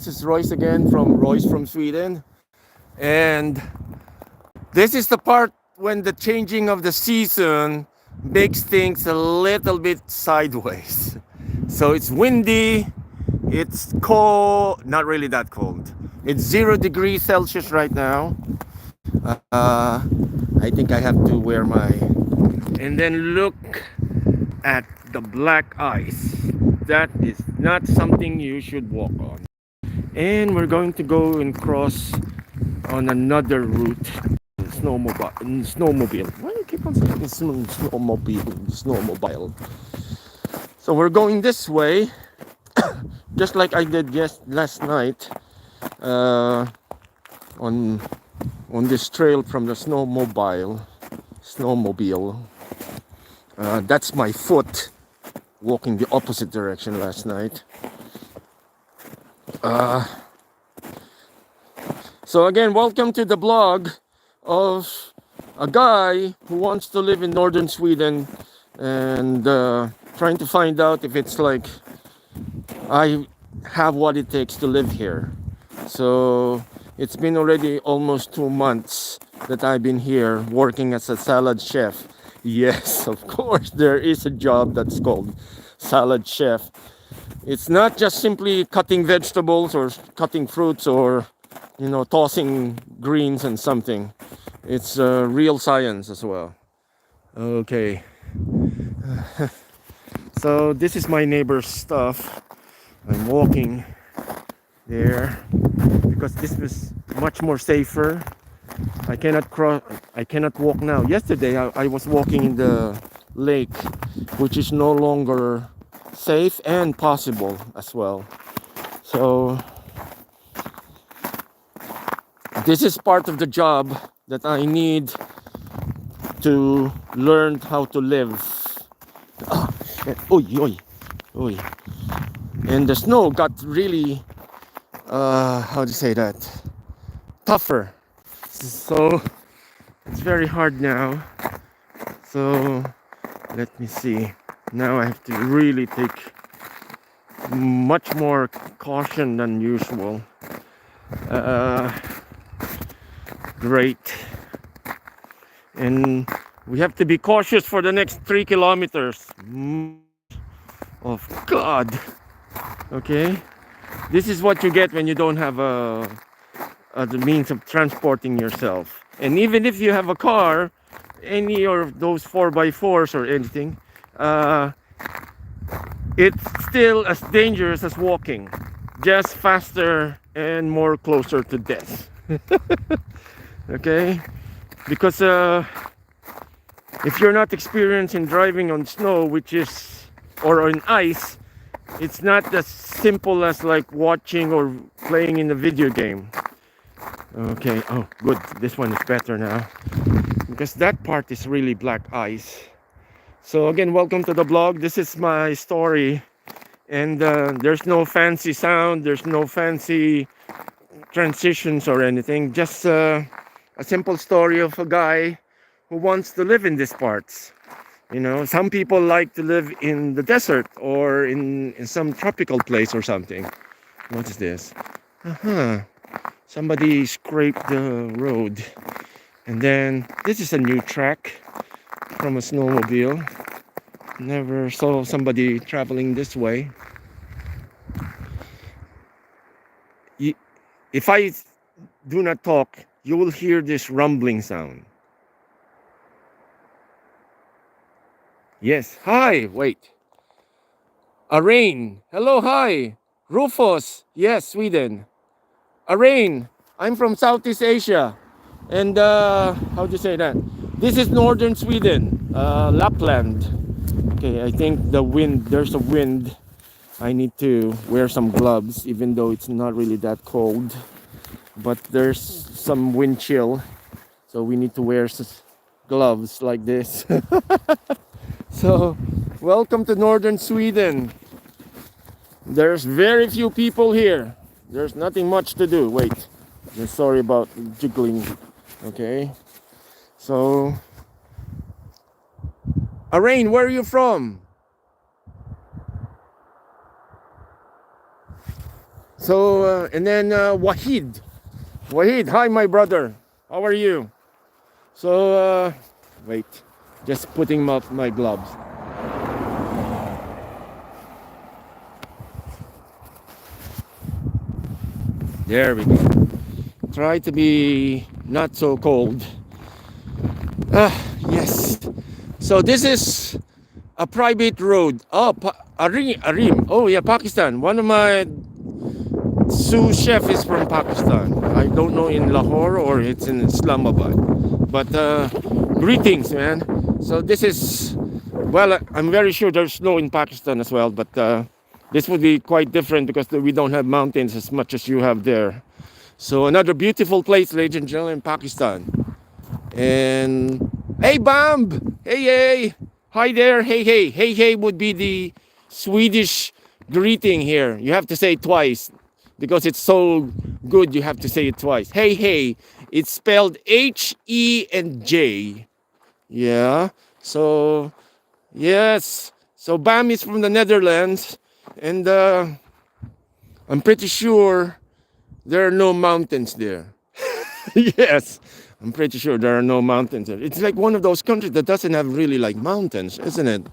This is Royce from Sweden. And this is the part when the changing of the season makes things a little bit sideways. So it's windy, it's cold, not really that cold. It's 0 degrees Celsius right now. Uh, I think I have to wear my. And then look at the black ice. That is not something you should walk on. And we're going to go and cross on another route. Snowmobile. Why do you keep on saying snowmobile? So we're going this way, just like I did last night, uh, on this trail from the snowmobile. That's my foot walking the opposite direction last night. So again, welcome to the blog of a guy who wants to live in northern Sweden and trying to find out if it's like I have what it takes to live here. So it's been already almost 2 months that I've been here working as a salad chef. Yes, of course, there is a job that's called salad chef. It's not just simply cutting vegetables or cutting fruits or tossing greens and something. It's real science as well. Okay. So this is my neighbor's stuff. I'm walking there because this was much more safer. I cannot walk now. Yesterday I was walking in the lake, which is no longer safe and possible as well. So this is part of the job that I need to learn how to live. Oh, oy, oy, oy. And the snow got really, how to say that, tougher. So it's very hard now. So let me see. Now I have to really take much more caution than usual. Great. And we have to be cautious for the next 3 kilometers. Of God. Okay. This is what you get when you don't have the means of transporting yourself. And even if you have a car, any of those 4x4s or anything, it's still as dangerous as walking, just faster and more closer to death. Okay, because if you're not experienced in driving on snow, or on ice, it's not as simple as like watching or playing in a video game. Okay, oh good, this one is better now because that part is really black ice. So again, welcome to the blog. This is my story, and there's no fancy sound, there's no fancy transitions or anything, just a simple story of a guy who wants to live in these parts. Some people like to live in the desert or in some tropical place or something. What is this? Somebody scraped the road. And then this is a new track from a snowmobile. Never saw somebody traveling this way. If I do not talk, you will hear this rumbling sound. Yes. Hi. Wait. Arain. Hello. Hi. Rufus. Yes, Sweden. Arain. I'm from Southeast Asia. And how do you say that? This is northern Sweden. Lapland. Okay, I think there's a wind. I need to wear some gloves, even though it's not really that cold. But there's some wind chill. So we need to wear gloves like this. So, welcome to northern Sweden. There's very few people here. There's nothing much to do. Wait, sorry about jiggling. Okay. So, Arain, where are you from? So and then Wahid. Wahid, hi my brother. How are you? So wait, just putting up my gloves. There we go. Try to be not so cold. Yes. So this is a private road. Oh, Arim. Oh yeah, Pakistan. One of my sous chef is from Pakistan. I don't know in Lahore or it's in Islamabad. But greetings, man. So this is, well, I'm very sure there's snow in Pakistan as well, but this would be quite different because we don't have mountains as much as you have there. So another beautiful place, ladies and gentlemen, in Pakistan. And hey, Bamb! Hey, hey! Hi there! Hey, hey! Hey, hey would be the Swedish greeting here. You have to say it twice because it's so good. You have to say it twice. Hey, hey! It's spelled H-E and J. Yeah. So yes. So Bam is from the Netherlands, and I'm pretty sure there are no mountains there. Yes, I'm pretty sure there are no mountains there. It's like one of those countries that doesn't have really like mountains, isn't it?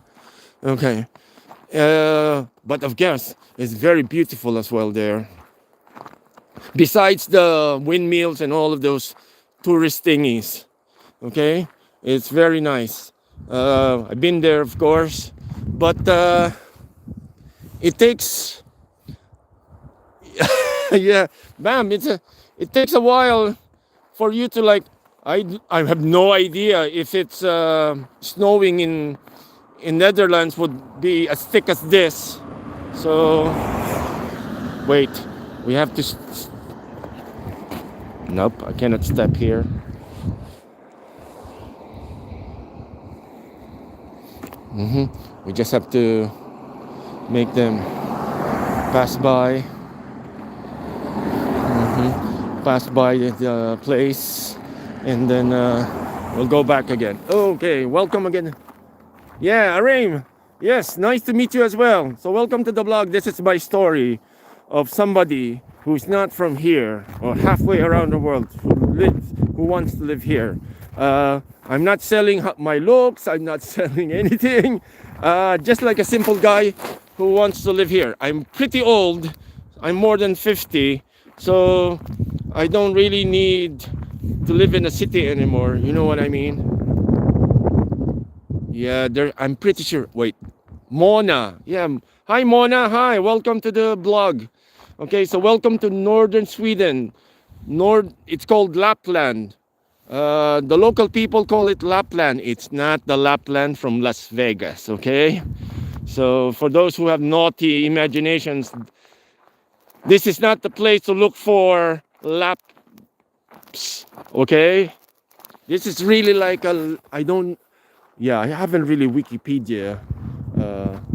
Okay. But of course, it's very beautiful as well there. Besides the windmills and all of those tourist thingies, okay, it's very nice. I've been there, of course, but it takes, yeah, bam, it takes a while for you to like. I have no idea if it's snowing in Netherlands would be as thick as this. So wait, we have to. Nope, I cannot step here. We just have to make them pass by. Pass by the place, and then we'll go back again. Okay, welcome again. Yeah, Arim. Yes, nice to meet you as well. So welcome to the blog. This is my story of somebody who's not from here or halfway around the world who wants to live here. I'm not selling my looks. I'm not selling anything. Just like a simple guy who wants to live here. I'm pretty old. I'm more than 50. So I don't really need to live in a city anymore. You know what I mean? Yeah, I'm pretty sure. Wait, Mona. Yeah, hi Mona. Hi, welcome to the blog. Okay, so welcome to northern Sweden. It's called Lapland. The local people call it Lapland. It's not the Lapland from Las Vegas. Okay, so for those who have naughty imaginations, this is not the place to look for laps. Okay, this is really like I haven't really Wikipedia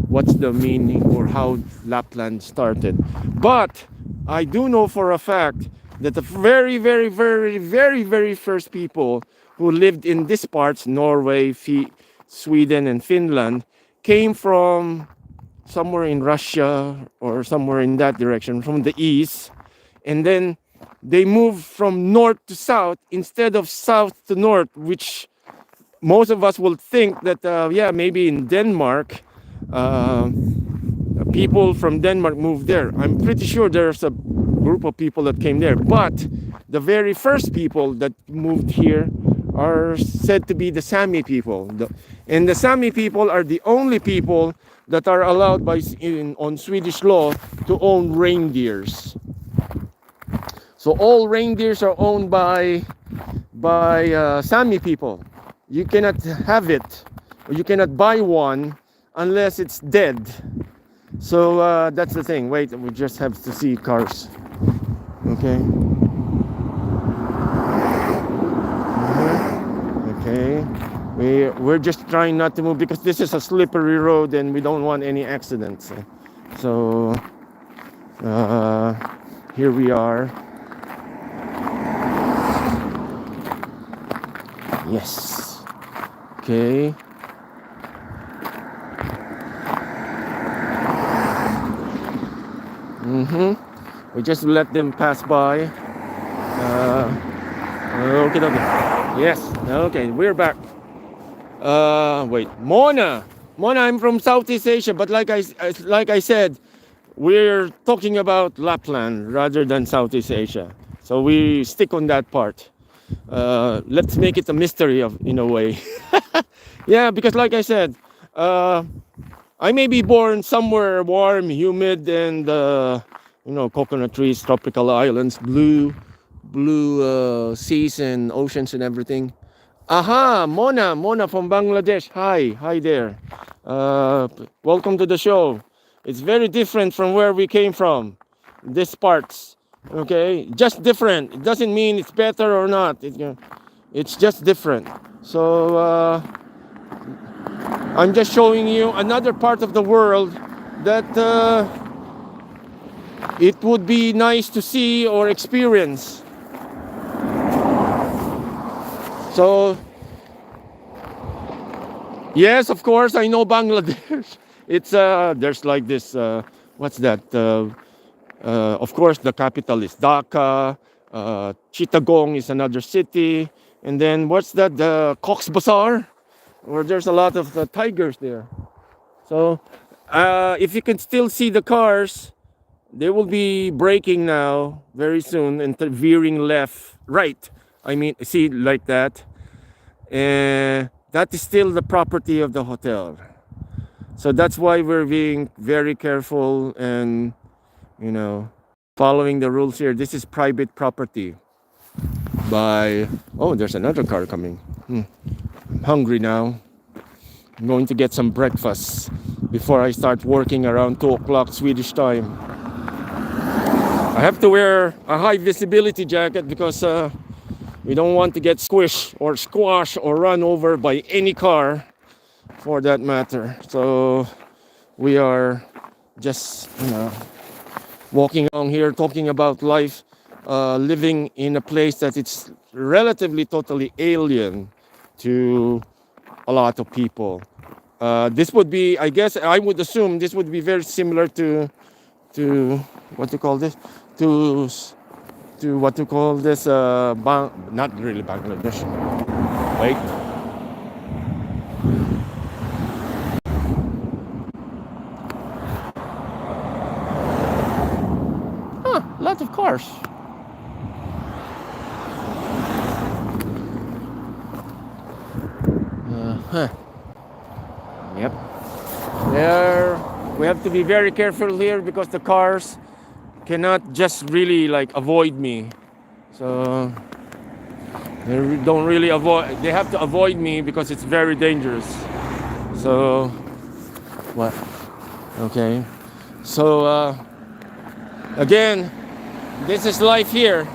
what's the meaning or how Lapland started, but I do know for a fact that the very, very, very, very, very first people who lived in these parts, Norway, Sweden, and Finland, came from somewhere in Russia or somewhere in that direction, from the east, and then they moved from north to south instead of south to north, which most of us will think that maybe in Denmark people from Denmark moved there. I'm pretty sure there's a group of people that came there, but the very first people that moved here are said to be the Sami people, and the Sami people are the only people that are allowed on Swedish law to own reindeers. So all reindeers are owned by Sami people. You cannot have it, or you cannot buy one unless it's dead. So that's the thing. Wait, we just have to see cars. Okay. Okay. We're just trying not to move because this is a slippery road and we don't want any accidents. So here we are. Yes. Okay. We just let them pass by. Okay, okay. Yes. Okay, we're back. Wait, Mona. Mona, I'm from Southeast Asia, but like I said, we're talking about Lapland rather than Southeast Asia. So we stick on that part. Let's make it a mystery of in a way. Yeah, because like I said, I may be born somewhere warm, humid, and coconut trees, tropical islands, blue seas and oceans and everything. Aha, Mona from Bangladesh. Hi there. Welcome to the show. It's very different from where we came from. This parts, okay, just different. It doesn't mean it's better or not. It's just different. So I'm just showing you another part of the world that it would be nice to see or experience. So yes, of course, I know Bangladesh. It's there's like this. What's that? Of course, the capital is Dhaka. Chittagong is another city, and then what's that? The Cox's Bazar, where there's a lot of tigers there. So if you can still see the cars, they will be braking now very soon and veering right. I mean, see, like that. And that is still the property of the hotel. So that's why we're being very careful and, following the rules here. This is private property oh, there's another car coming. I'm hungry now. I'm going to get some breakfast before I start working around 2 o'clock Swedish time. I have to wear a high visibility jacket because we don't want to get squished or squashed or run over by any car for that matter. So we are just, walking along here talking about life, living in a place that it's relatively totally alien to a lot of people. This would be, I guess, I would assume this would be very similar to what do you call this? To what you call this? Not really Bangladesh. Wait. Lots of cars. Yep. We have to be very careful here because the cars cannot just really avoid me. So they don't really avoid. They have to avoid me because it's very dangerous. So what? Okay. So again, this is life here.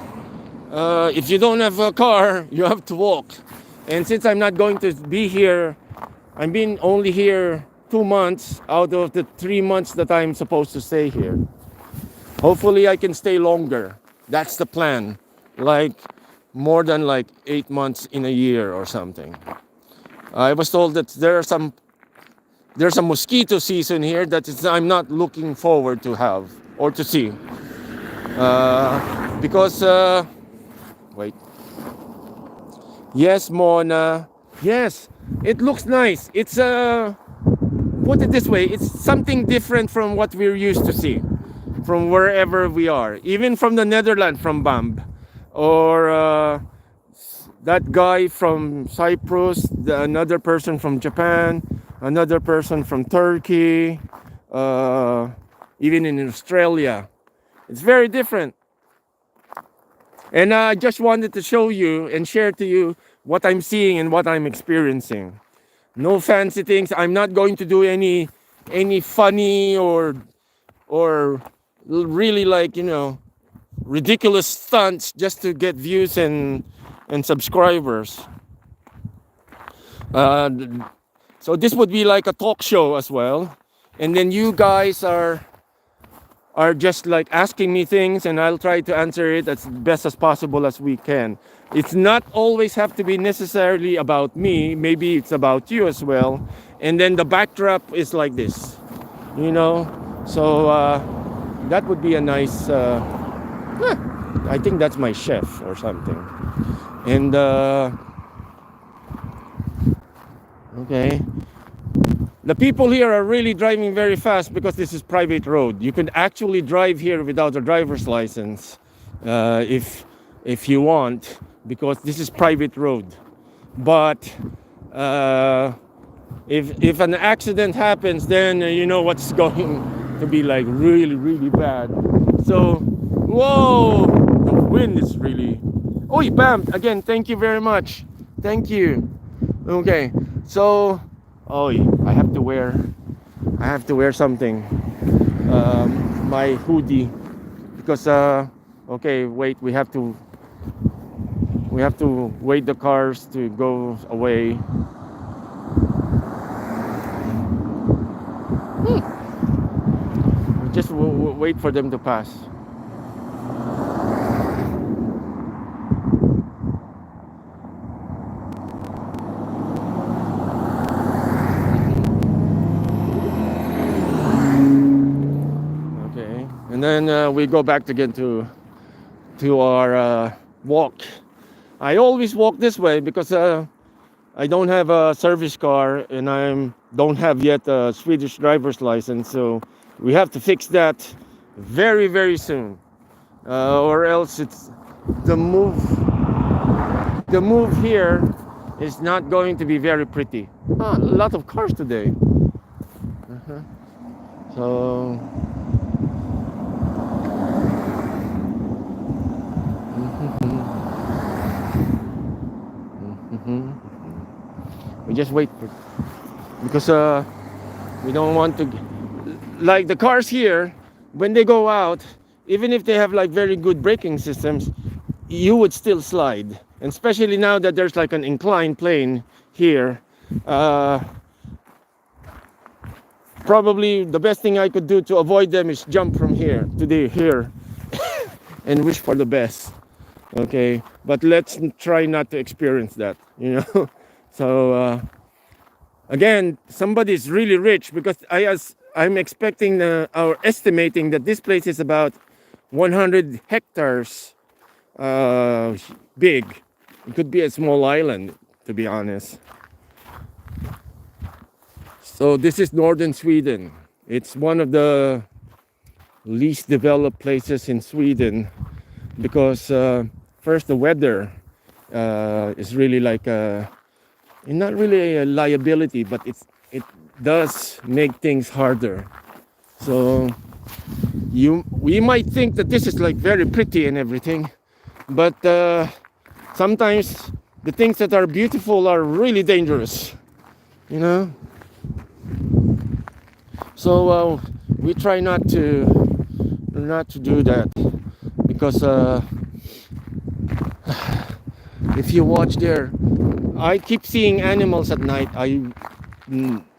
If you don't have a car, you have to walk. And since I'm not going to be here, I've been only here 2 months out of the 3 months that I'm supposed to stay here. Hopefully I can stay longer. That's the plan. More than 8 months in a year or something. I was told that there's a mosquito season here that I'm not looking forward to have or to see. Because wait. Yes, Mona. Yes, it looks nice. It's put it this way, it's something different from what we're used to see from wherever we are, even from the Netherlands, from Bamb, or that guy from Cyprus, another person from Japan, another person from Turkey, even in Australia. It's very different. And I just wanted to show you and share to you what I'm seeing and what I'm experiencing. No fancy things. I'm not going to do any funny or really ridiculous stunts just to get views and subscribers. So this would be like a talk show as well. And then you guys are just asking me things, and I'll try to answer it as best as possible as we can. It's not always have to be necessarily about me. Maybe it's about you as well. And then the backdrop is like this, So that would be a nice I think that's my chef or something. And okay, the people here are really driving very fast because this is private road. You can actually drive here without a driver's license if you want, because this is private road. But if an accident happens, then you know what's going to be like really bad. So, whoa, the wind is really. Oh, bam! Again, thank you very much. Thank you. Okay, so I have to wear something, my hoodie, because okay, wait, we have to wait the cars to go away. Just wait for them to pass. Okay, and then we go back again to our walk. I always walk this way because I don't have a service car and I don't have yet a Swedish driver's license, so we have to fix that very soon, or else it's the move here is not going to be very pretty. A lot of cars today. So we just wait because we don't want to, like the cars here, when they go out, even if they have like very good braking systems, you would still slide. And especially now that there's like an inclined plane here, probably the best thing I could do to avoid them is jump from here to here and wish for the best. Okay, but let's try not to experience that, you know. So again, somebody's really rich, because I'm expecting or estimating that this place is about 100 hectares big. It could be a small island, to be honest. So this is northern Sweden. It's one of the least developed places in Sweden because first, the weather is really like not really a liability, but it does make things harder. So we might think that this is like very pretty and everything, but sometimes the things that are beautiful are really dangerous, you know. So we try not to do that, because if you watch there, I keep seeing animals at night.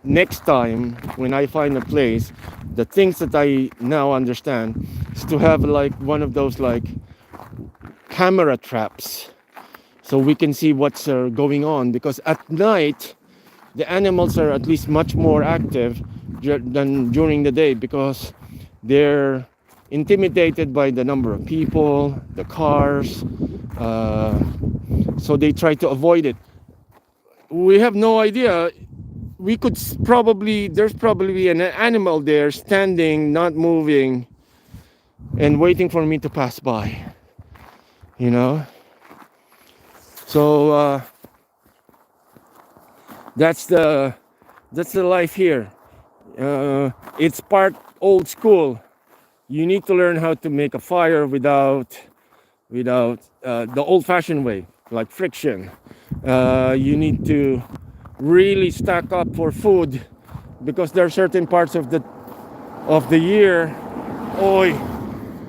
Next time when I find a place, the things that I now understand is to have like one of those like camera traps, so we can see what's going on, because at night the animals are at least much more active than during the day, because they're intimidated by the number of people, the cars, so they try to avoid it. We have no idea. We could there's probably an animal there standing, not moving, and waiting for me to pass by, you know. So that's the life here. It's part old school. You need to learn how to make a fire without the old-fashioned way, like friction. You need to really stack up for food, because there are certain parts of the year. Oi,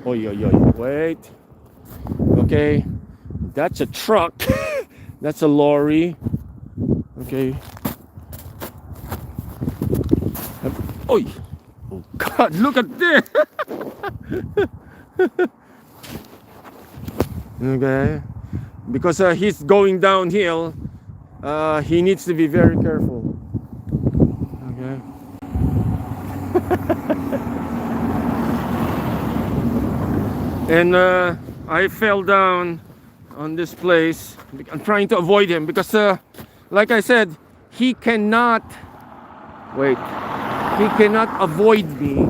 wait. Okay, that's a truck. That's a lorry. Okay. Oi. Oh God, look at this. Okay, because he's going downhill, he needs to be very careful. Okay. And I fell down on this place. I'm trying to avoid him because, like I said, he cannot wait. He cannot avoid me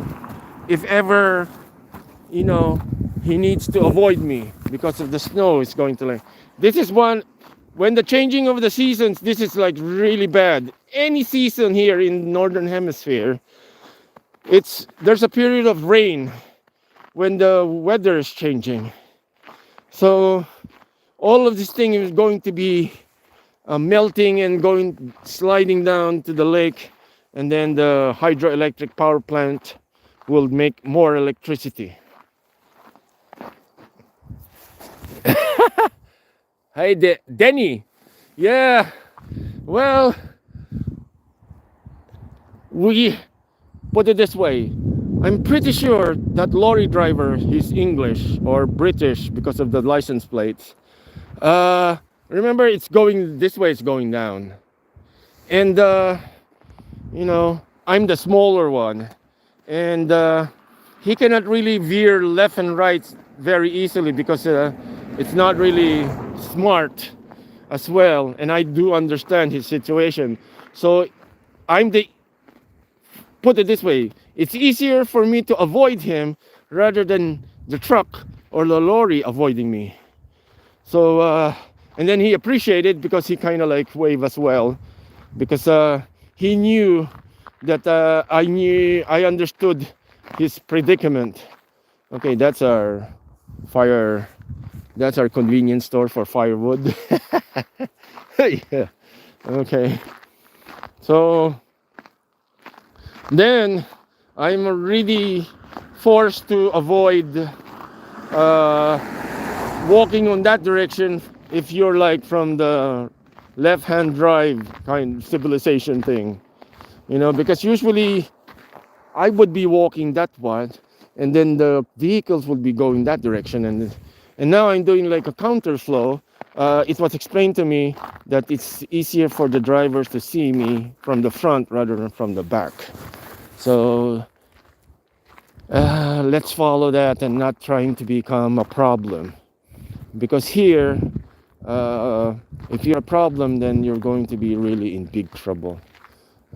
if ever, you know, he needs to avoid me because of the snow is going to like. This is one, when the changing of the seasons, this is like really bad. Any season here in Northern Hemisphere, there's a period of rain when the weather is changing. So all of this thing is going to be melting and sliding down to the lake, and then the hydroelectric power plant will make more electricity. Hey, Denny. Yeah, well, we put it this way. I'm pretty sure that lorry driver is English or British because of the license plates. Remember, it's going this way, it's going down. And, you know, I'm the smaller one. And he cannot really veer left and right very easily because it's not really smart as well. And I do understand his situation. So put it this way, it's easier for me to avoid him rather than the truck or the lorry avoiding me. So, and then he appreciated because he kind of like waved as well, because he knew that I understood his predicament. Okay, that's our convenience store for firewood. Yeah. Okay. So then I'm really forced to avoid walking on that direction if you're like from the left-hand drive kind of civilization thing, you know, because usually I would be walking that one and then the vehicles would be going that direction, and now I'm doing like a counterflow. It was explained to me that it's easier for the drivers to see me from the front rather than from the back. So let's follow that and not trying to become a problem, because here if you're a problem, then you're going to be really in big trouble.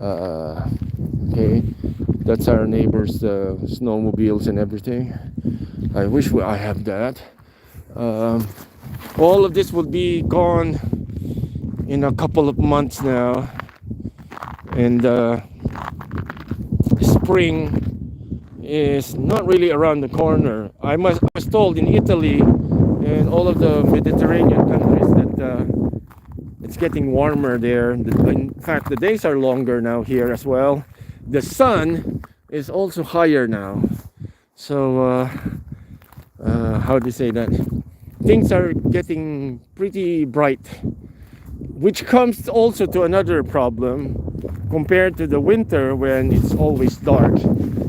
Okay, that's our neighbors' snowmobiles and everything. I wish I have that. All of this will be gone in a couple of months now, and spring is not really around the corner. I was told in Italy and all of the Mediterranean countries that it's getting warmer there. In fact, the days are longer now here as well. The sun is also higher now. So how do you say that? Things are getting pretty bright, which comes also to another problem compared to the winter when it's always dark.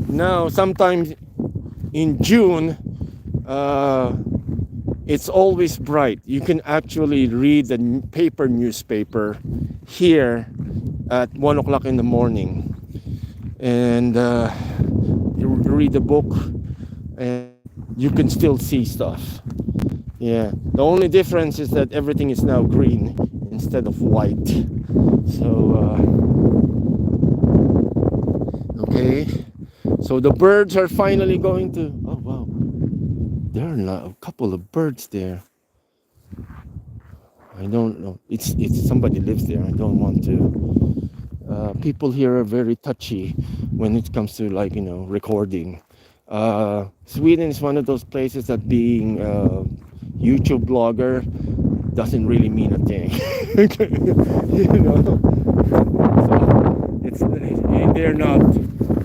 Now sometimes in June it's always bright. You can actually read the newspaper here at 1 o'clock in the morning, and you read a book and you can still see stuff. Yeah, the only difference is that everything is now green instead of white. So okay, so the birds are finally going to, oh wow, there are a couple of birds there. I don't know, it's somebody lives there. I don't want to. People here are very touchy when it comes to, like, you know, recording. Sweden is one of those places that being YouTube blogger doesn't really mean a thing. You know, so they're not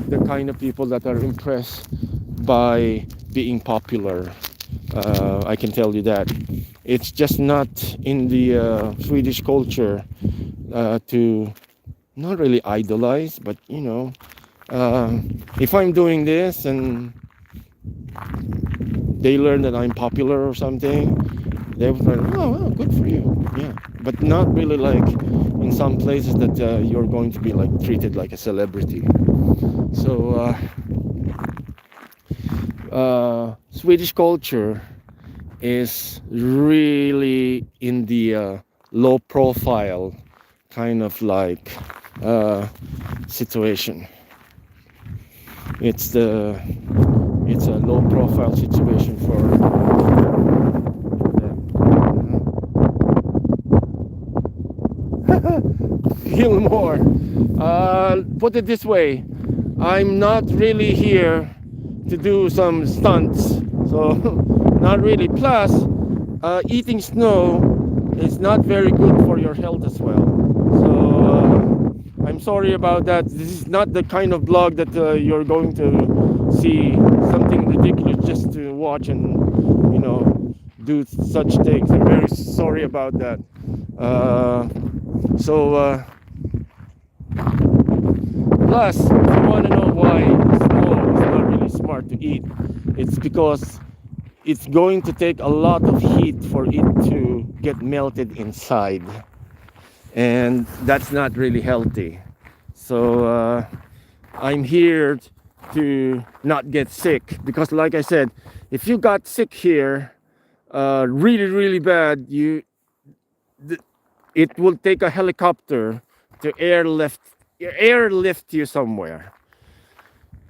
the kind of people that are impressed by being popular. I can tell you that. It's just not in the Swedish culture to not really idolize, but, you know, if I'm doing this and they learn that I'm popular or something, they would like, oh, well, good for you. Yeah, but not really like in some places that you're going to be like treated like a celebrity. So Swedish culture is really in the low profile kind of like situation. It's a low profile situation for feel more. Put it this way, I'm not really here to do some stunts, so not really. Plus eating snow is not very good for your health as well, so I'm sorry about that. This is not the kind of blog that you're going to see something ridiculous just to watch and do such things. I'm very sorry about that. Plus, if you want to know why snow is not really smart to eat, it's because it's going to take a lot of heat for it to get melted inside, and that's not really healthy. So I'm here to not get sick, because like I said, if you got sick here really bad, it will take a helicopter to airlift you somewhere,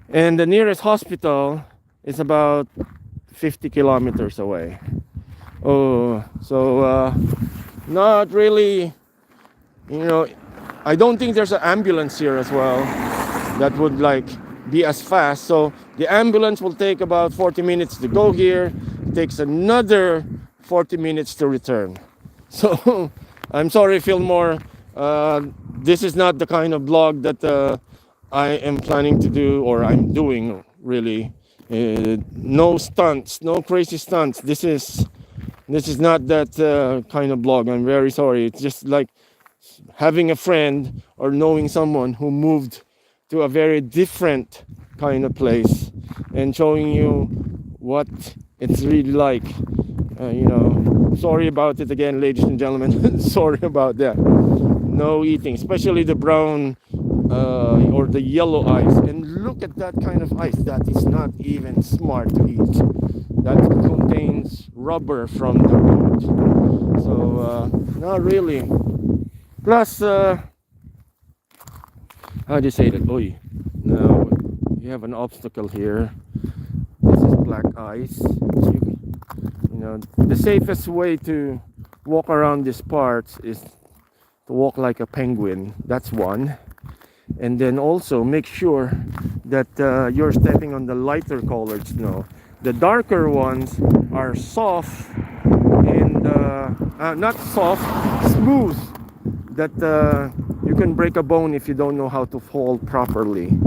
and the nearest hospital is about 50 kilometers away. So not really, I don't think there's an ambulance here as well that would like be as fast. So the ambulance will take about 40 minutes to go here. It takes another 40 minutes to return. So I'm sorry, Fillmore. This is not the kind of blog that I am planning to do, or I'm doing really. No stunts, no crazy stunts. This is not that kind of blog. I'm very sorry. It's just like having a friend or knowing someone who moved to a very different kind of place and showing you what it's really like. Sorry about it again, ladies and gentlemen. Sorry about that. No eating, especially the brown or the yellow ice. And look at that kind of ice. That is not even smart to eat. That contains rubber from the road. So not really. Plus, how do you say that? Oy. Now you have an obstacle here. This is black ice. The safest way to walk around this part is to walk like a penguin. That's one. And then also make sure that you're stepping on the lighter colored snow. The darker ones are soft and not soft, smooth, that you can break a bone if you don't know how to fall properly.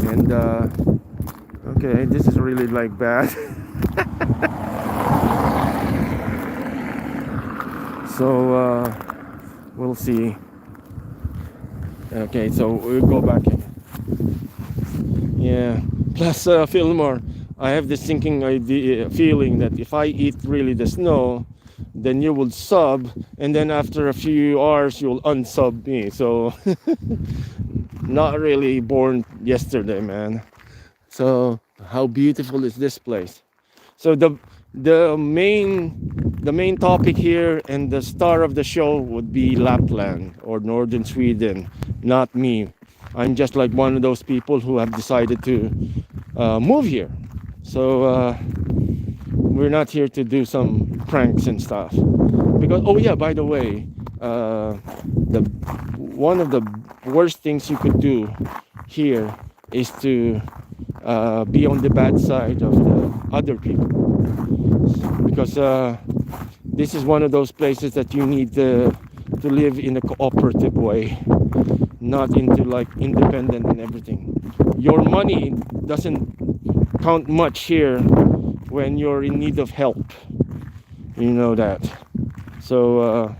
And okay, this is really like bad. So we'll see. Okay, so we'll go back. Yeah. Plus, Fillmore, I have this sinking feeling that if I eat really the snow, then you will sub, and then after a few hours you'll unsub me. So not really born yesterday, man. So how beautiful is this place? So the main topic here and the star of the show would be Lapland or northern Sweden, not me. I'm just like one of those people who have decided to move here. So we're not here to do some pranks and stuff. Because, oh yeah, by the way, one of the worst things you could do here is to be on the bad side of the other people. Because this is one of those places that you need to live in a cooperative way, not into like independent and everything. Your money doesn't count much here when you're in need of help. You know that. So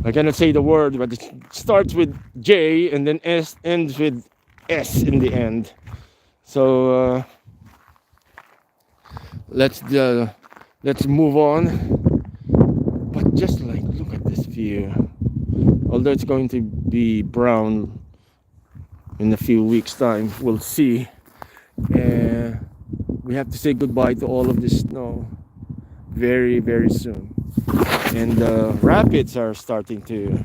I cannot say the word, but it starts with J and then ends with S in the end. So let's move on. But just like, look at this view. Although it's going to be brown in a few weeks time, we'll see. we have to say goodbye to all of this snow very, very soon. And the rapids are starting to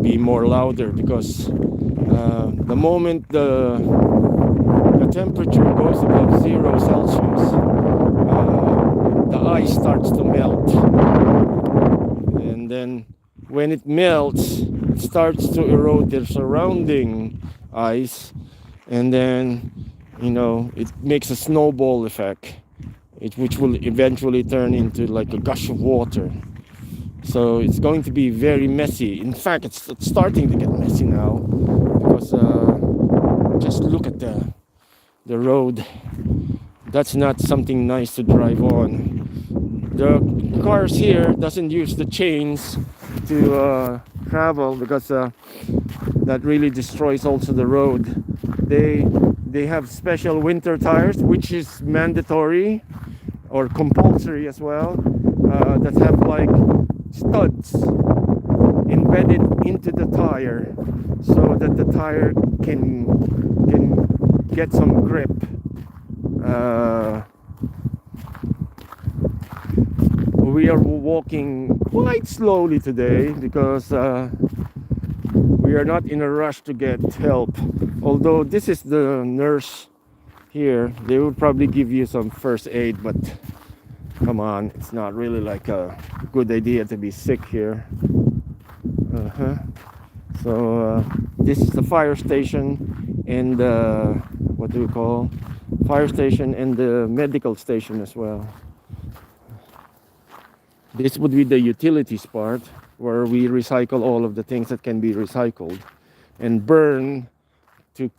be more louder because the moment the temperature goes above 0 Celsius, the ice starts to melt, and then when it melts, it starts to erode the surrounding ice, and then it makes a snowball effect, which will eventually turn into like a gush of water. So it's going to be very messy. In fact, it's starting to get messy now because just look at the road. That's not something nice to drive on. The cars here doesn't use the chains to travel because that really destroys also the road. They have special winter tires, which is mandatory or compulsory as well, that have like studs embedded into the tire so that the tire can get some grip. We are walking quite slowly today because we are not in a rush to get help. Although this is the nurse here, they will probably give you some first aid, but come on, it's not really like a good idea to be sick here. So this is the fire station and what do we call fire station and the medical station as well. This would be the utilities part where we recycle all of the things that can be recycled and burn to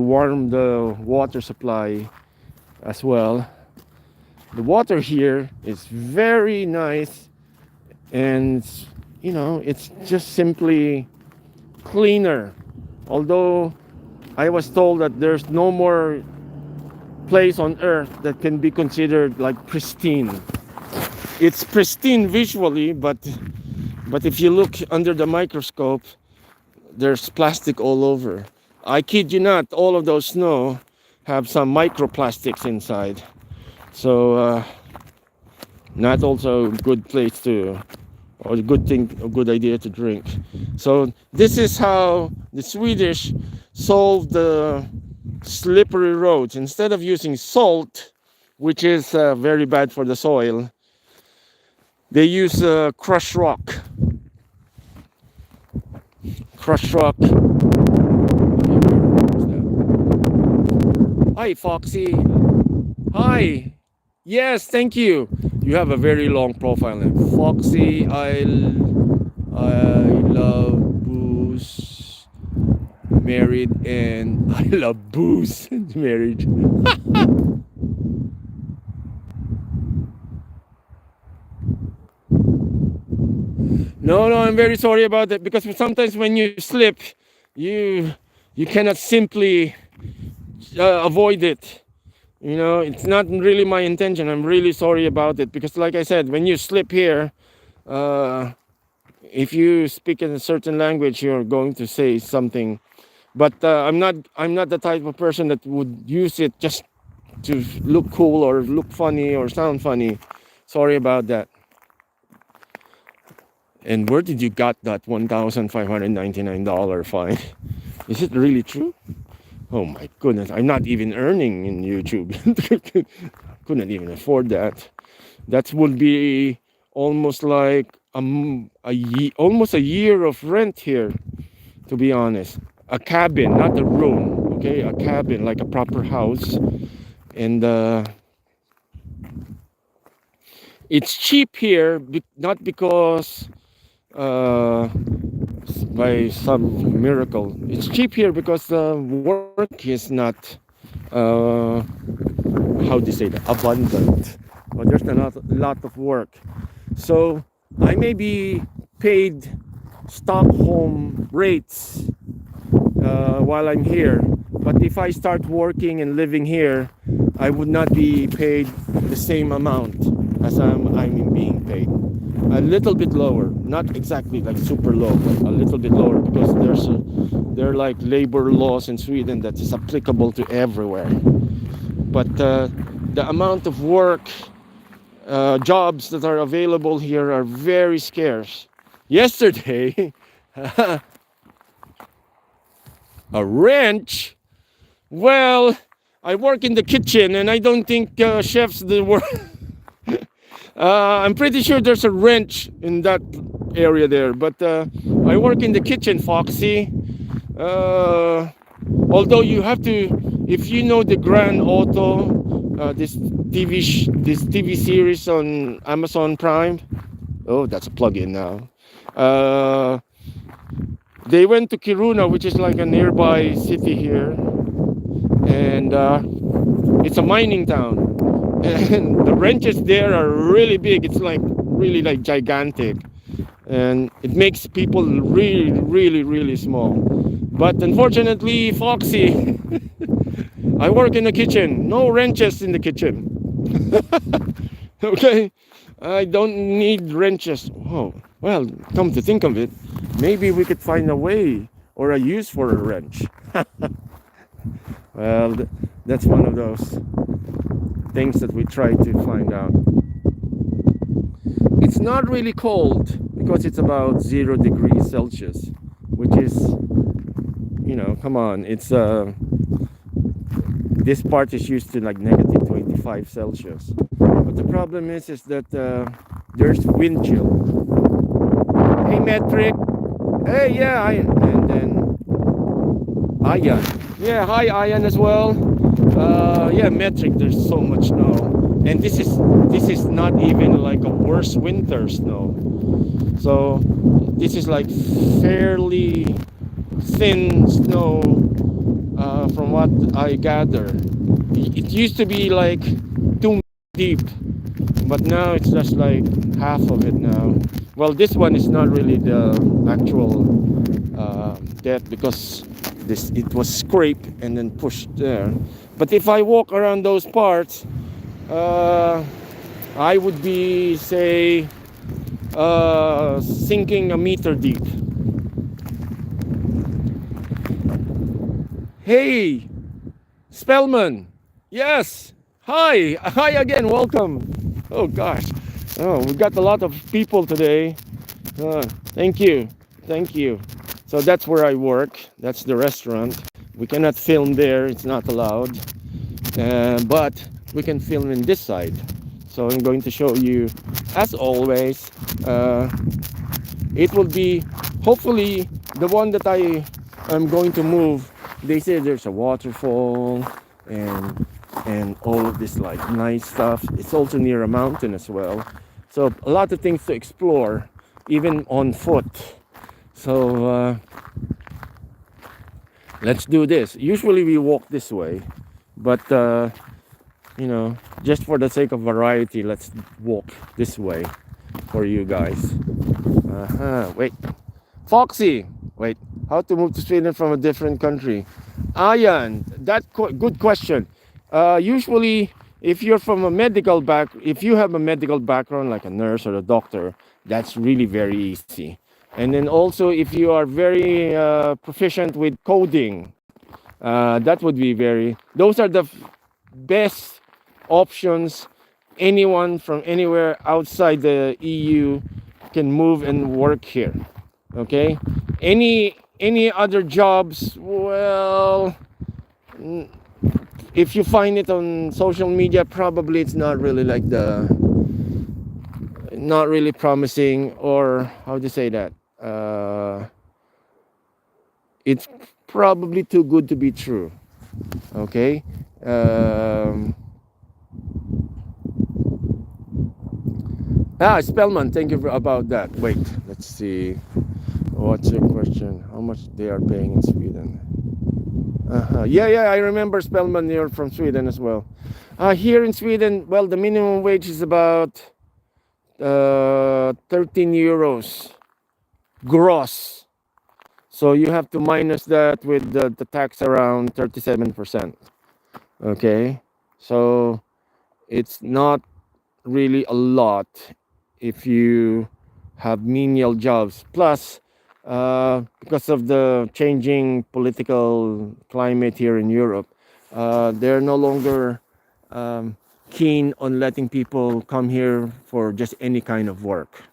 warm the water supply as well. The water here is very nice, and it's just simply cleaner. Although I was told that there's no more place on earth that can be considered like pristine. It's pristine visually, but if you look under the microscope, there's plastic all over. I kid you not, all of those snow have some microplastics inside. So not also a good place or a good idea to drink. So this is how the Swedish solved the slippery roads. Instead of using salt, which is very bad for the soil, they use crushed rock. Crushed rock. Hi, Foxy. Hi. Yes, thank you. You have a very long profile name. Foxy, I love booze, married, and I love booze and married. No, I'm very sorry about that, because sometimes when you slip, you cannot simply avoid it. It's not really my intention. I'm really sorry about it, because like I said, when you slip here, if you speak in a certain language, you're going to say something. But I'm not the type of person that would use it just to look cool or look funny or sound funny. Sorry about that. And where did you got that $1,599 fine? Is it really true? Oh my goodness, I'm not even earning in YouTube. Couldn't even afford that. That would be almost like almost a year of rent here, to be honest. A cabin, not a room, okay? A cabin, like a proper house. And it's cheap here, not because by some miracle. It's cheap here because the work is not, how do you say that, abundant. But there's a lot of work. So I may be paid Stockholm rates while I'm here. But if I start working and living here, I would not be paid the same amount as I'm being paid. A little bit lower, not exactly like super low, but a little bit lower, because there are like labor laws in Sweden that is applicable to everywhere. but the amount of work jobs that are available here are very scarce. Yesterday, a wrench. Well, I work in the kitchen, and I don't think chefs do work. I'm pretty sure there's a wrench in that area there, but I work in the kitchen, Foxy. Although you have to, if you know the Grand Auto, this TV series on Amazon Prime. Oh, that's a plug-in now. They went to Kiruna, which is like a nearby city here, and it's a mining town, and the wrenches there are really big. It's like really like gigantic, and it makes people really, really, really small. But unfortunately, Foxy, I work in the kitchen. No wrenches in the kitchen. Okay, I don't need wrenches. Oh, well, come to think of it, maybe we could find a way or a use for a wrench. Well, that's one of those things that we try to find out. It's not really cold because it's about 0 degrees Celsius, which is, you know, come on, it's this part is used to like negative 25 Celsius. But the problem is that there's wind chill. Hey, Metric. Hey, yeah, and then Ayan. Yeah, hi, Ayan as well. Yeah, Metric. There's so much snow, and this is not even like a worse winter snow. So this is like fairly thin snow, from what I gather. It used to be like 2 deep, but now it's just like half of it now. Well, this one is not really the actual depth because it was scraped and then pushed there. But if I walk around those parts, I would be, say, sinking a meter deep. Hey, Spellman. Yes. Hi again. Welcome. Oh gosh. Oh, we got a lot of people today. Thank you. So that's where I work. That's the restaurant. We cannot film there. It's not allowed. But we can film in this side. So I'm going to show you, as always. It will be hopefully the one that I am going to move. They say there's a waterfall and all of this like nice stuff. It's also near a mountain as well. So a lot of things to explore, even on foot. So let's do this. Usually we walk this way, but you know, just for the sake of variety, let's walk this way for you guys. Wait, Foxy. Wait, how to move to Sweden from a different country? Ayan, good question. Usually, if you're from if you have a medical background, like a nurse or a doctor, that's really very easy. And then also, if you are very proficient with coding, that would be those are the best options. Anyone from anywhere outside the EU can move and work here. Okay, any other jobs, well, if you find it on social media, probably it's not really like not really promising, or how to say that, it's probably too good to be true. Okay. Spellman, thank you about that. Wait, let's see. What's your question? How much they are paying in Sweden? Yeah, I remember, Spellman, you're from Sweden as well. Here in Sweden, well, the minimum wage is about 13 euros gross. So you have to minus that with the tax around 37%. Okay, so it's not really a lot if you have menial jobs. Plus, because of the changing political climate here in Europe, they're no longer keen on letting people come here for just any kind of work.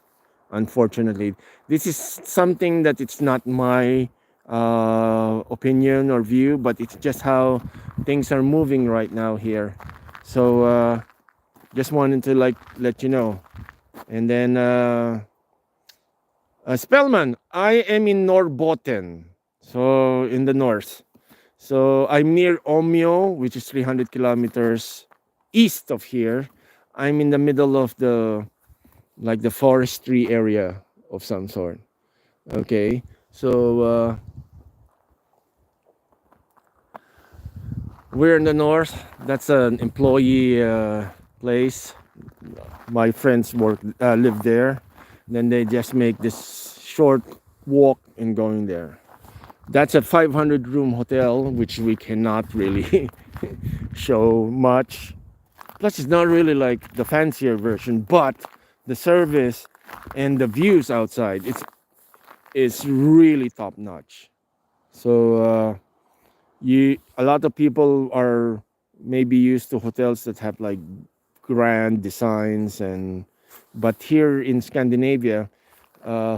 Unfortunately, this is something that it's not my opinion or view, but it's just how things are moving right now here. So just wanted to like let you know. And then Spellman, I am in Norrbotten, so in the north. So I'm near Omeo, which is 300 kilometers east of here. I'm in the middle of the like the forestry area of some sort. Okay, so we're in the north. That's an employee place. My friends live there. Then they just make this short walk and going there. That's a 500 room hotel, which we cannot really show much. Plus, it's not really like the fancier version, but the service and the views outside, it's really top notch. So a lot of people are maybe used to hotels that have like grand designs, but here in Scandinavia,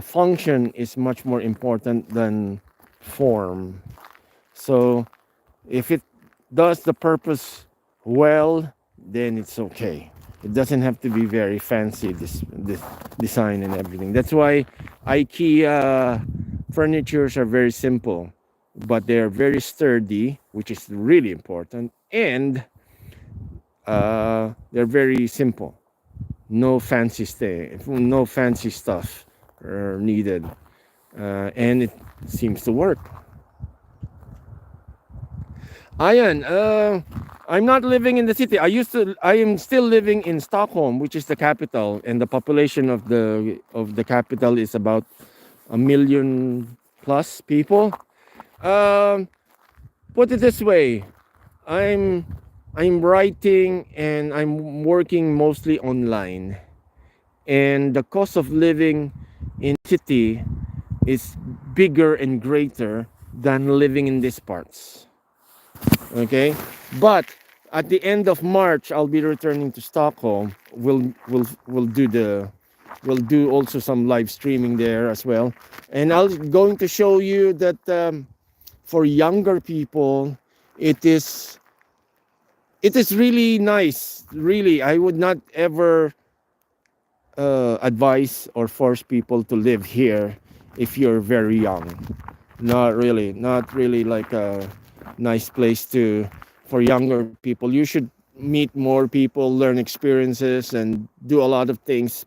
function is much more important than form. So if it does the purpose well, then it's okay. It doesn't have to be very fancy, this design and everything. That's why IKEA furnitures are very simple, but they're very sturdy, which is really important, and they're very simple. No fancy no fancy stuff are needed, and it seems to work. Ian, I'm not living in the city. I am still living in Stockholm, which is the capital, and the population of the capital is about 1 million plus people. Put it this way, I'm writing and I'm working mostly online, and the cost of living in city is bigger and greater than living in these parts. Okay, but at the end of March I'll be returning to Stockholm. We'll do also some live streaming there as well, and I'm going to show you that for younger people it is really nice. Really, I would not ever advise or force people to live here if you're very young. Not really like a nice place for younger people. You should meet more people, learn experiences, and do a lot of things.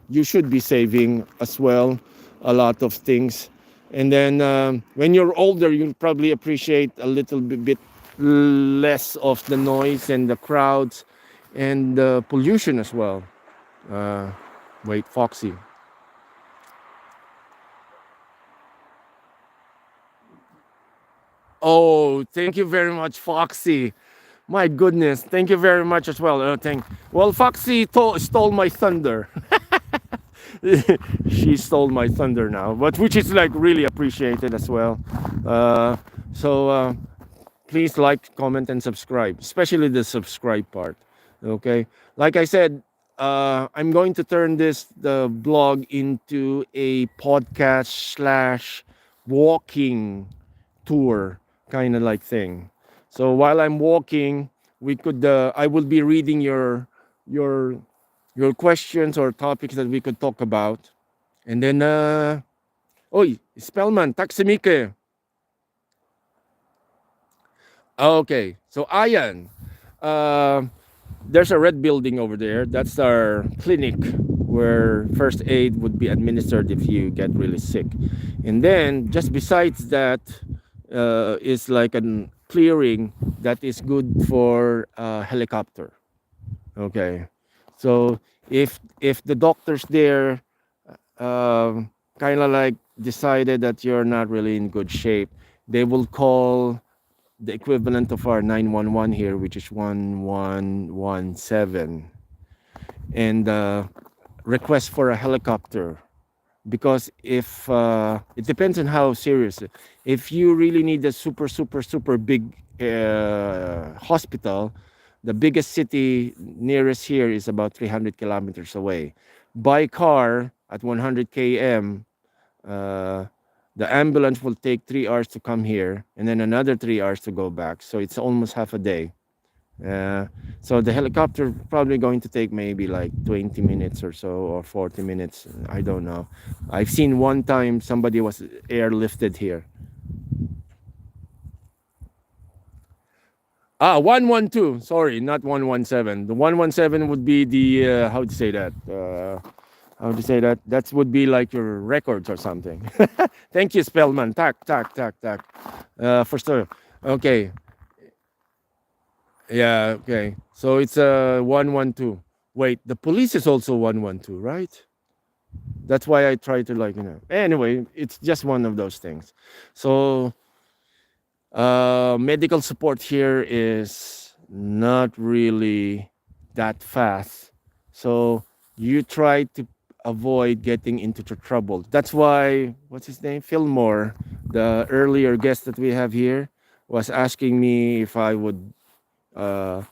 You should be saving as well a lot of things. And then when you're older, you'll probably appreciate a little bit less of the noise and the crowds and the pollution as well. Wait, Foxy. Oh, thank you very much, Foxy. My goodness, thank you very much as well. Well, Foxy stole my thunder. She stole my thunder now, but which is like really appreciated as well. So please like, comment, and subscribe, especially the subscribe part. Okay, like I said, I'm going to turn the blog into a podcast slash walking tour kind of like thing. So while I'm walking, I will be reading your questions or topics that we could talk about. And then oy, Spellman, tack så mycket. Okay, so Ayan, there's a red building over there. That's our clinic where first aid would be administered if you get really sick. And then just besides that is like a clearing that is good for a helicopter. Okay, so if the doctors there kind of like decided that you're not really in good shape, they will call the equivalent of our 911 here, which is 1117, and request for a helicopter because if it depends on how serious. If you really need a super big hospital, the biggest city nearest here is about 300 kilometers away. By car at 100 km, uh, the ambulance will take 3 hours to come here and then another 3 hours to go back. So it's almost half a day. Uh, so the helicopter probably going to take maybe like 20 minutes or so, or 40 minutes. I don't know. I've seen one time somebody was airlifted here. 112. Sorry, not 117. The 117 would be the how to say that? How to say that? That would be like your records or something. Thank you, Spellman. Tak. For sure. Okay. Yeah. Okay. So it's 112. Wait, the police is also 112, right? That's why I try to Anyway, it's just one of those things. So medical support here is not really that fast. So you try to avoid getting into trouble. That's why, what's his name? Fillmore, the earlier guest that we have here, was asking me if I would uh,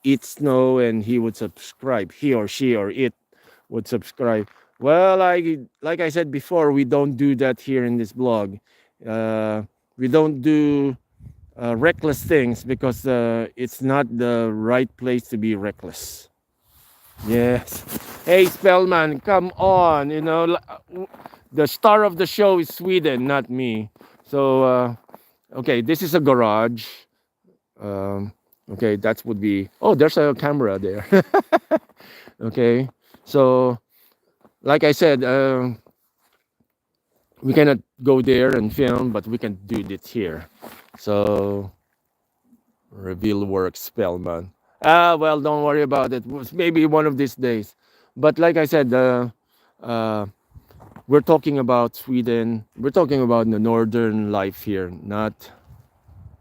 eat snow and he would subscribe. He or she or it would subscribe. Well, like I said before, we don't do that here in this blog. We don't do reckless things because it's not the right place to be reckless. Yes. Hey, Spellman, come on. The star of the show is Sweden, not me. So, okay, this is a garage. Okay, that would be. Oh, there's a camera there. Okay, so like I said, we cannot go there and film, but we can do it here. So reveal work, Spellman. Well, don't worry about it. Maybe one of these days. But like I said, uh, we're talking about Sweden. We're talking about the northern life here, not.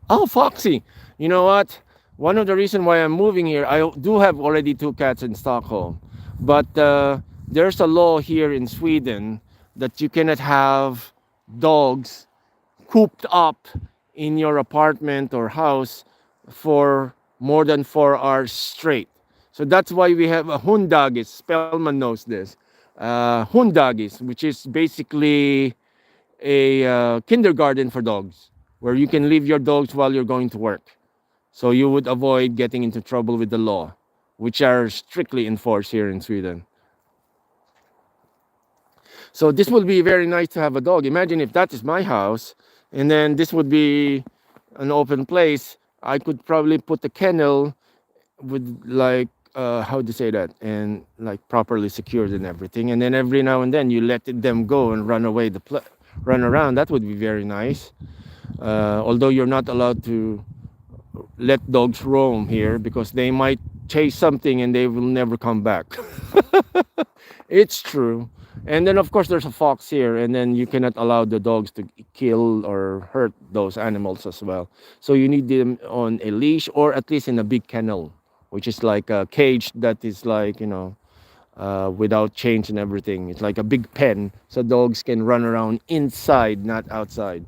Oh, Foxy. You know what? One of the reasons why I'm moving here, I do have already 2 cats in Stockholm, but there's a law here in Sweden that you cannot have dogs cooped up in your apartment or house for more than 4 hours straight. So that's why we have a hundagis. Spellman knows this. Hundagis, which is basically a kindergarten for dogs, where you can leave your dogs while you're going to work. So you would avoid getting into trouble with the law, which are strictly enforced here in Sweden. So this would be very nice to have a dog. Imagine if that is my house, and then this would be an open place. I could probably put the kennel with how to say that, and like properly secured and everything. And then every now and then you let them go and run away, run around. That would be very nice. Although you're not allowed to let dogs roam here because they might chase something and they will never come back. It's true. And then of course there's a fox here, and then you cannot allow the dogs to kill or hurt those animals as well. So you need them on a leash, or at least in a big kennel, which is like a cage that is without chains and everything. It's like a big pen, so dogs can run around inside, not outside.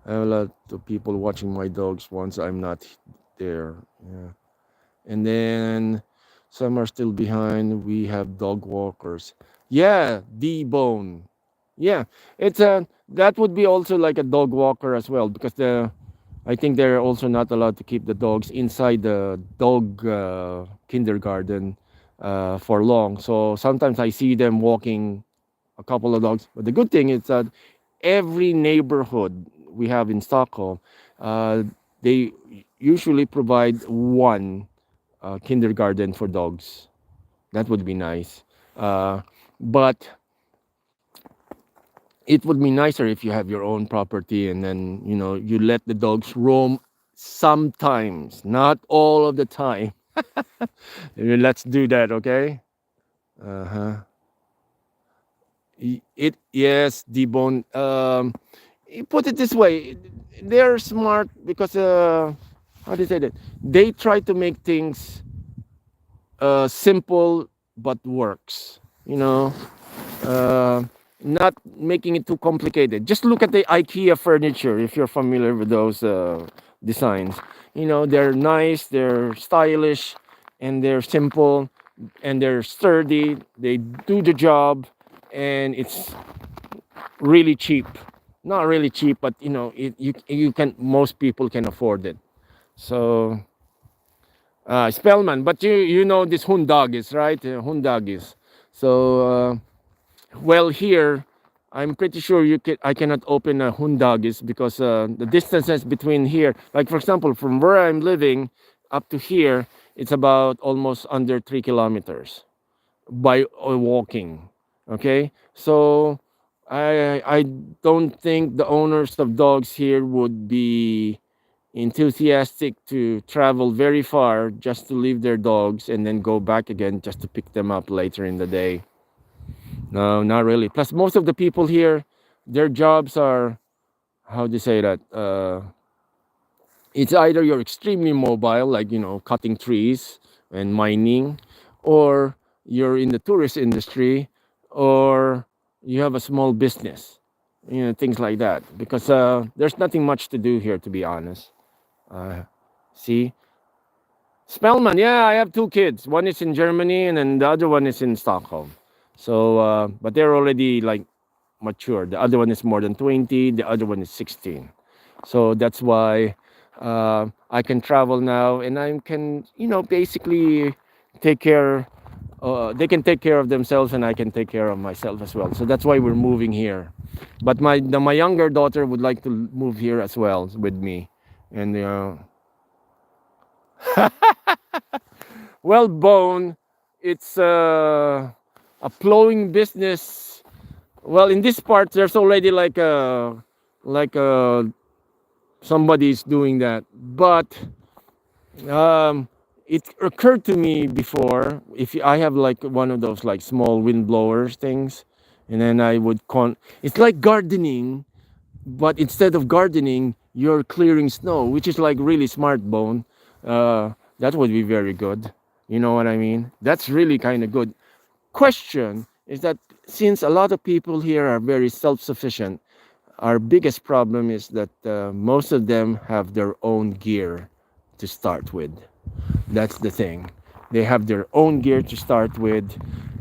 I have a lot of people watching my dogs once I'm not there. Yeah. And then some are still behind. We have dog walkers. Yeah, D-bone. Yeah, it's a that would be also like a dog walker as well, because I think they're also not allowed to keep the dogs inside the dog kindergarten for long. So sometimes I see them walking a couple of dogs. But the good thing is that every neighborhood we have in Stockholm, they usually provide one kindergarten for dogs. That would be nice. But it would be nicer if you have your own property, and then you let the dogs roam sometimes, not all of the time. Let's do that, okay? Uh-huh. Yes, debone. You put it this way, they're smart because how do you say that? They try to make things simple but works. You know, uh, not making it too complicated. Just look at the IKEA furniture if you're familiar with those designs. You know, they're nice, they're stylish, and they're simple, and they're sturdy. They do the job, and it's really cheap. Not really cheap, but you know, you can, most people can afford it. So Spellman, but you know this Hundagis, right? Hundagis. So well, here I'm pretty sure I cannot open a Hundagis because the distances between here, like for example, from where I'm living up to here, it's about almost under 3 kilometers by walking. Okay, so I don't think the owners of dogs here would be enthusiastic to travel very far just to leave their dogs and then go back again just to pick them up later in the day. No, not really. Plus, most of the people here, their jobs are, how do you say that? It's either you're extremely mobile, like, you know, cutting trees and mining, or you're in the tourist industry, or you have a small business, you know, things like that. Because there's nothing much to do here, to be honest. See? Spellman, yeah, I have two kids. One is in Germany and then the other one is in Stockholm. So, but they're already like mature. The other one is more than 20, the other one is 16. So that's why I can travel now and I can, you know, basically take care. They can take care of themselves and I can take care of myself as well. So that's why we're moving here. But my younger daughter would like to move here as well with me. And well, Bone, it's a plowing business. Well, in this part, there's already like a somebody's doing that. But it occurred to me before, if I have like one of those like small wind blowers things, and then I would it's like gardening, but instead of gardening, you're clearing snow, which is like really smart, Bone. That would be very good. You know what I mean? That's really kind of good. Question is that since a lot of people here are very self-sufficient, our biggest problem is that most of them have their own gear to start with. That's the thing. They have their own gear to start with,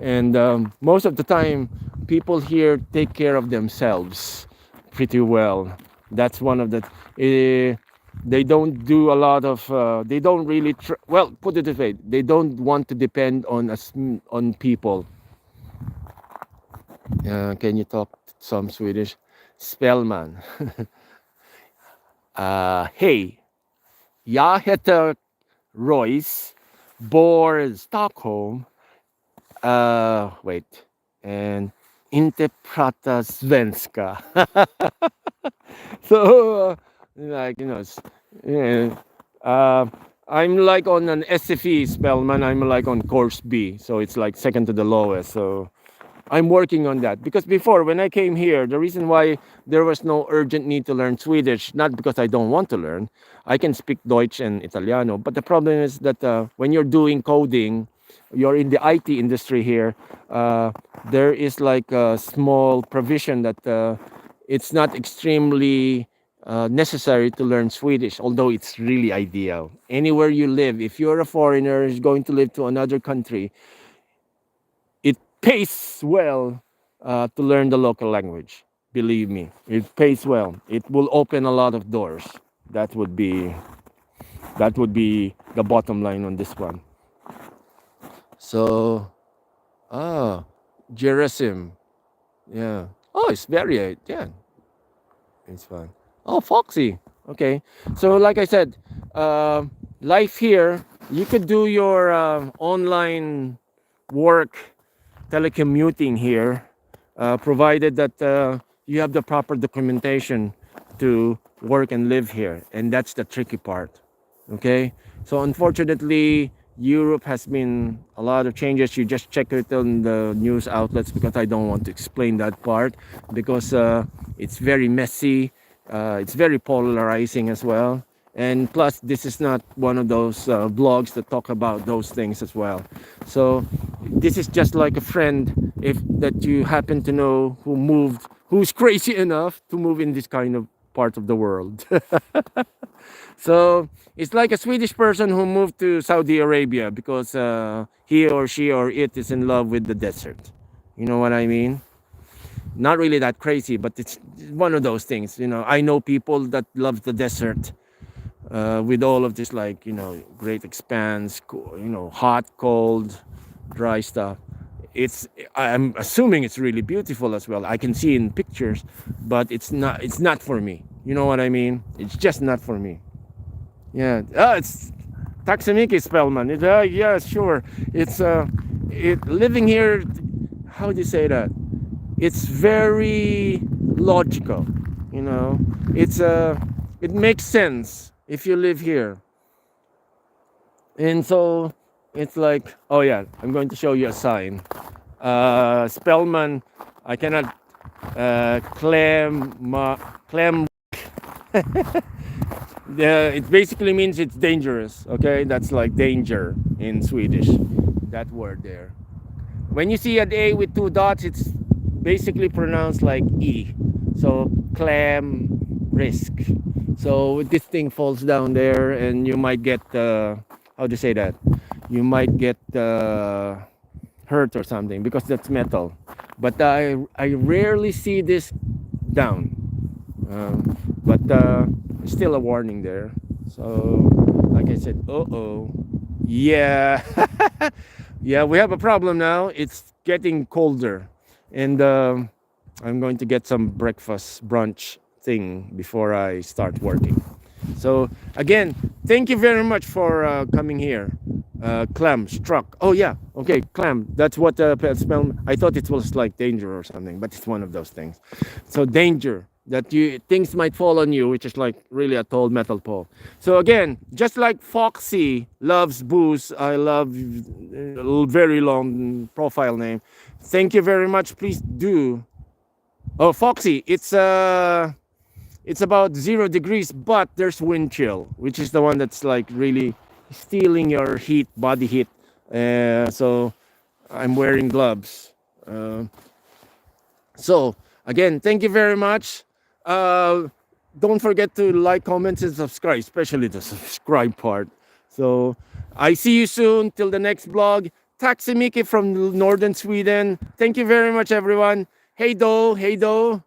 and most of the time, people here take care of themselves pretty well. That's one of the. They don't do a lot of. They don't really. Well, put it this way: they don't want to depend on on people. Can you talk some Swedish? Spellman. Hej, jag heter Royce, bor i Stockholm. Wait, and inte prata svenska. So, like, you know, I'm like on an SFE, Spellman. I'm like on course B, so it's like second to the lowest. So I'm working on that because before, when I came here, the reason why there was no urgent need to learn Swedish, not because I don't want to learn. I can speak Deutsch and Italiano, but the problem is that when you're doing coding, you're in the IT industry here, there is like a small provision that it's not extremely necessary to learn Swedish, although it's really ideal. Anywhere you live, if you're a foreigner who's going to live to another country, it pays well to learn the local language. Believe me, it pays well. It will open a lot of doors. That would be the bottom line on this one. So, Gerasim, yeah. Oh, it's very yeah, it's fine. Oh, Foxy. Okay. So, like I said, life here, you could do your online work, telecommuting here, provided that you have the proper documentation to work and live here. And that's the tricky part. Okay. So, unfortunately, Europe has been a lot of changes. You just check it on the news outlets because I don't want to explain that part because it's very messy. It's very polarizing as well. And plus, this is not one of those blogs that talk about those things as well. So this is just like a friend, if that you happen to know, who's crazy enough to move in this kind of part of the world. So it's like a Swedish person who moved to Saudi Arabia because he or she or it is in love with the desert. You know what I mean? Not really that crazy, but it's one of those things. I know people that love the desert, with all of this, like, great expanse, hot, cold, dry stuff. I'm assuming it's really beautiful as well. I can see in pictures, but it's not for me. You know what I mean? It's just not for me. Yeah. It's Taksimiki Spellman. Yeah, sure. It's living here. How do you say that? It's very logical. It's it makes sense if you live here. And so it's like, oh yeah, I'm going to show you a sign. Spellman, I cannot claim. It basically means it's dangerous. Okay, that's like danger in Swedish. That word there. When you see an A with two dots, it's basically pronounced like E. So clam risk. So this thing falls down there, and you might get how do you say that? You might get hurt or something because that's metal. But I rarely see this down. But still a warning there. So like I said, yeah. Yeah, we have a problem now. It's getting colder, and I'm going to get some breakfast brunch thing before I start working. So again, thank you very much for coming here. Clam struck. Oh yeah, okay, clam. That's what spell. I thought it was like danger or something, but it's one of those things. So danger, that things might fall on you, which is like really a tall metal pole. So again, just like Foxy loves booze, I love a very long profile name. Thank you very much. Please do. Oh, Foxy, it's about 0 degrees, but there's wind chill, which is the one that's like really stealing your heat, body heat. So I'm wearing gloves. So again, thank you very much. Don't forget to like, comment, and subscribe, especially the subscribe part. So I see you soon. Till the next blog. Taksimiki from northern Sweden. Thank you very much, everyone. Hey do.